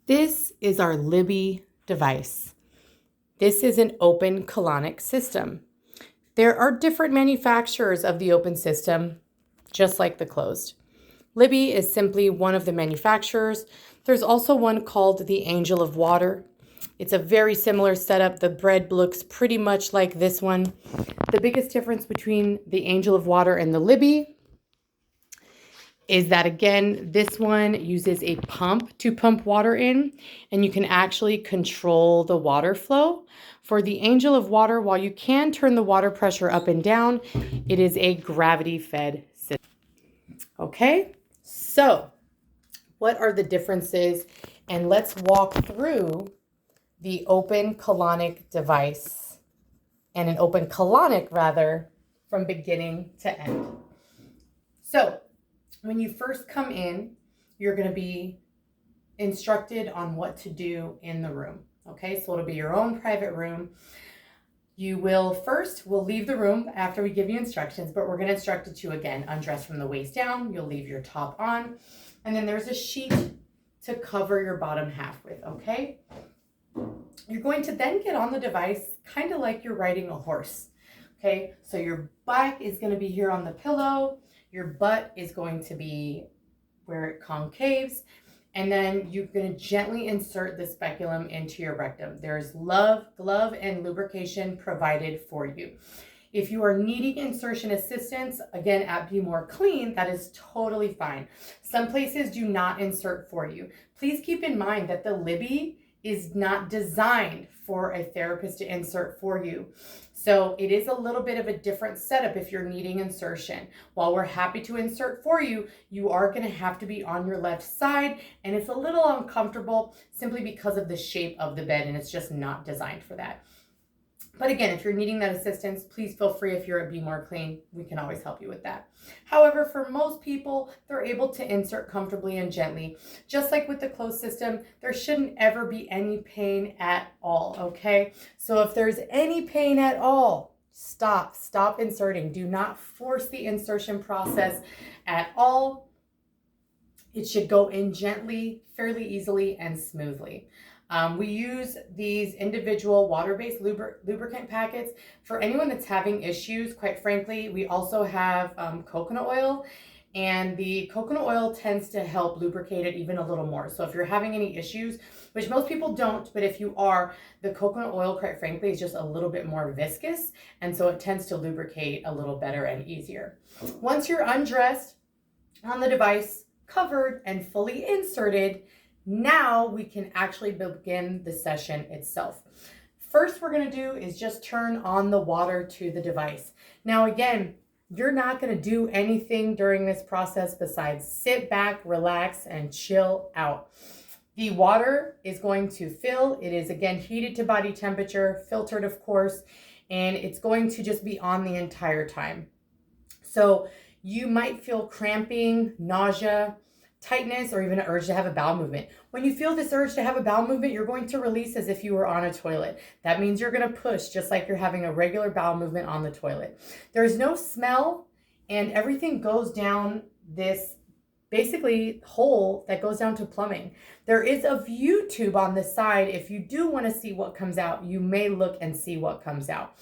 This is our Libbe device. This is an open colonic system. There are different manufacturers of the open system, just like the closed. Libbe is simply one of the manufacturers. There's also one called the Angel of Water. It's a very similar setup. The bread looks pretty much like this one. The biggest difference between the Angel of Water and the Libbe is that, again, this one uses a pump to pump water in, and you can actually control the water flow. For the Angel of Water, while you can turn the water pressure up and down, it is a gravity-fed system. Okay, so what are the differences? And let's walk through the open colonic device, and an open colonic rather, from beginning to end. So when you first come in, you're going to be instructed on what to do in the room. Okay, so it'll be your own private room. You will we'll leave the room after we give you instructions, but we're going to instruct you again, undress from the waist down. You'll leave your top on, and then there's a sheet to cover your bottom half with, okay? You're going to then get on the device kind of like you're riding a horse, okay? So your back is going to be here on the pillow. Your butt is going to be where it concaves, and then you're going to gently insert the speculum into your rectum. There's glove and lubrication provided for you. If you are needing insertion assistance, again, at Be More Clean, that is totally fine. Some places do not insert for you. Please keep in mind that the Libbe is not designed for a therapist to insert for you. So it is a little bit of a different setup if you're needing insertion. While we're happy to insert for you, you are going to have to be on your left side, and it's a little uncomfortable simply because of the shape of the bed, and it's just not designed for that. But again, if you're needing that assistance, please feel free. If you're at Be More Clean, we can always help you with that. However, for most people, they're able to insert comfortably and gently. Just like with the closed system, there shouldn't ever be any pain at all, okay? So if there's any pain at all, stop inserting. Do not force the insertion process at all. It should go in gently, fairly easily, and smoothly. We use these individual water-based lubricant packets for anyone that's having issues. Quite frankly, we also have coconut oil, and the coconut oil tends to help lubricate it even a little more. So if you're having any issues, which most people don't, but if you are, the coconut oil, quite frankly, is just a little bit more viscous, and so it tends to lubricate a little better and easier. Once you're undressed, on the device, covered and fully inserted, now we can actually begin the session itself. First, we're going to do is just turn on the water to the device. Now, again, you're not going to do anything during this process besides sit back, relax, and chill out. The water is going to fill. It is, again, heated to body temperature, filtered, of course, and it's going to just be on the entire time. So you might feel cramping, nausea, tightness, or even an urge to have a bowel movement. When you feel this urge to have a bowel movement, you're going to release as if you were on a toilet. That means you're going to push just like you're having a regular bowel movement on the toilet. There's no smell, and everything goes down this basically hole that goes down to plumbing. There is a view tube on the side. If you do want to see what comes out, you may look and see what comes out.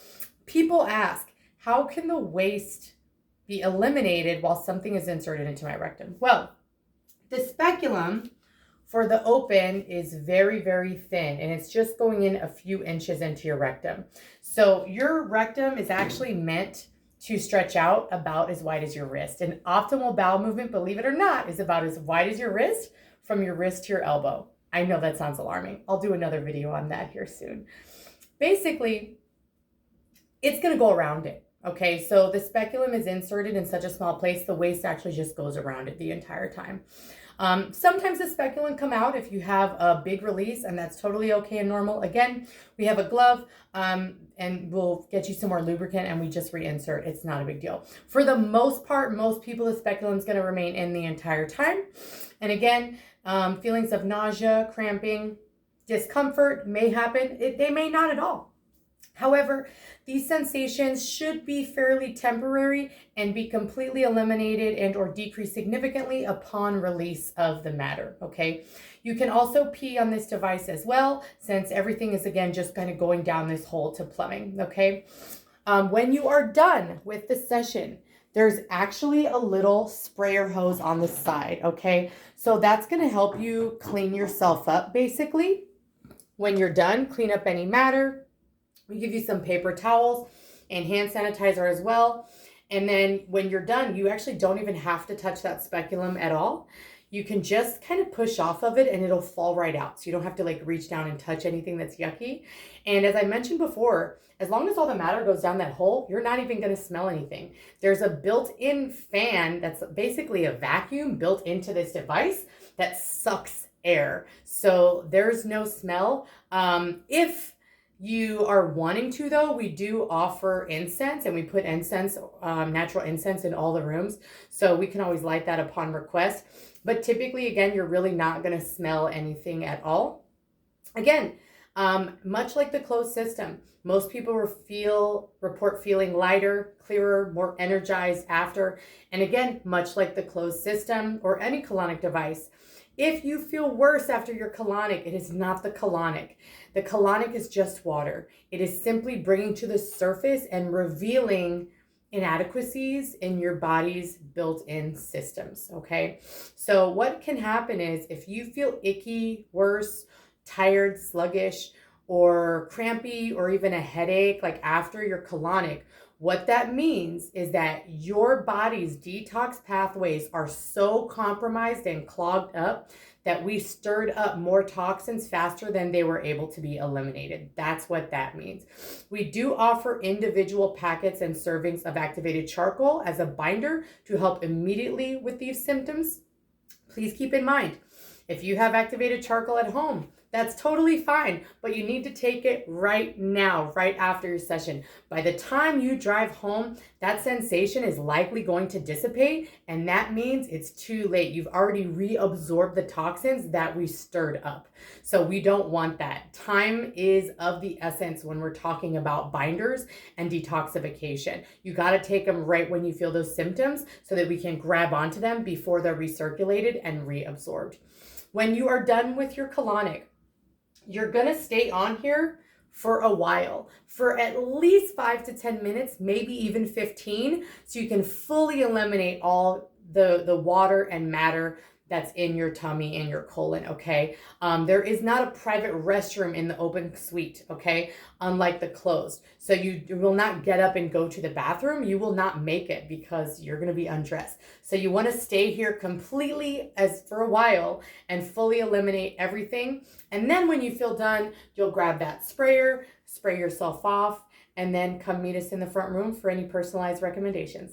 People ask, how can the waste be eliminated while something is inserted into my rectum? Well, the speculum for the open is very, very thin, and it's just going in a few inches into your rectum. So your rectum is actually meant to stretch out about as wide as your wrist. An optimal bowel movement, believe it or not, is about as wide as your wrist, from your wrist to your elbow. I know that sounds alarming. I'll do another video on that here soon. Basically, it's going to go around it. Okay, so the speculum is inserted in such a small place, the waste actually just goes around it the entire time. Sometimes the speculum come out if you have a big release, and that's totally okay and normal. Again, we have a glove, and we'll get you some more lubricant, and we just reinsert. It's not a big deal. For the most part, most people, the speculum is going to remain in the entire time. And again, feelings of nausea, cramping, discomfort may happen. They may not at all. However, these sensations should be fairly temporary and be completely eliminated and or decreased significantly upon release of the matter, okay? You can also pee on this device as well, since everything is, again, just kind of going down this hole to plumbing, okay? When you are done with the session, there's actually a little sprayer hose on the side, okay? So that's gonna help you clean yourself up, basically. When you're done, clean up any matter. We give you some paper towels and hand sanitizer as well. And then when you're done, you actually don't even have to touch that speculum at all. You can just kind of push off of it and it'll fall right out. So you don't have to like reach down and touch anything that's yucky. And as I mentioned before, as long as all the matter goes down that hole, you're not even going to smell anything. There's a built-in fan that's basically a vacuum built into this device that sucks air. So there's no smell. If you are wanting to, though, we do offer incense, and we put incense, natural incense, in all the rooms. So we can always light that upon request. But typically, again, you're really not going to smell anything at all. Again, much like the closed system, most people report feeling lighter, clearer, more energized after. And again, much like the closed system or any colonic device, if you feel worse after your colonic, it is not the colonic. The colonic is just water. It is simply bringing to the surface and revealing inadequacies in your body's built-in systems, okay? So what can happen is if you feel icky, worse, tired, sluggish, or crampy, or even a headache, like after your colonic, what that means is that your body's detox pathways are so compromised and clogged up that we stirred up more toxins faster than they were able to be eliminated. That's what that means. We do offer individual packets and servings of activated charcoal as a binder to help immediately with these symptoms. Please keep in mind, if you have activated charcoal at home, that's totally fine, but you need to take it right now, right after your session. By the time you drive home, that sensation is likely going to dissipate, and that means it's too late. You've already reabsorbed the toxins that we stirred up. So we don't want that. Time is of the essence when we're talking about binders and detoxification. You got to take them right when you feel those symptoms so that we can grab onto them before they're recirculated and reabsorbed. When you are done with your colonic, you're going to stay on here for a while, for at least 5 to 10 minutes, maybe even 15, so you can fully eliminate all the water and matter that's in your tummy and your colon, okay? There is not a private restroom in the open suite, okay? Unlike the closed. So you will not get up and go to the bathroom. You will not make it because you're gonna be undressed. So you wanna stay here completely for a while and fully eliminate everything. And then when you feel done, you'll grab that sprayer, spray yourself off, and then come meet us in the front room for any personalized recommendations.